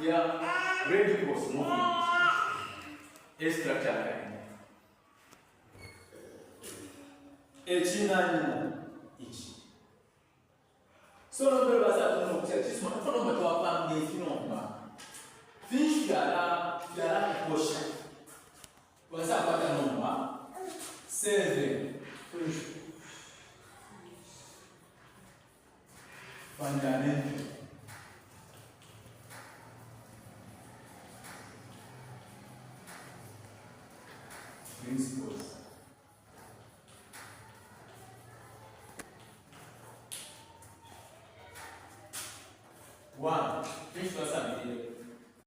ya red cross movement structure ekinanyina iki sono per basato no ci sono fono ma to apande finoma fish yala posha wasa pata noma 7 fundamento principles. One, principles are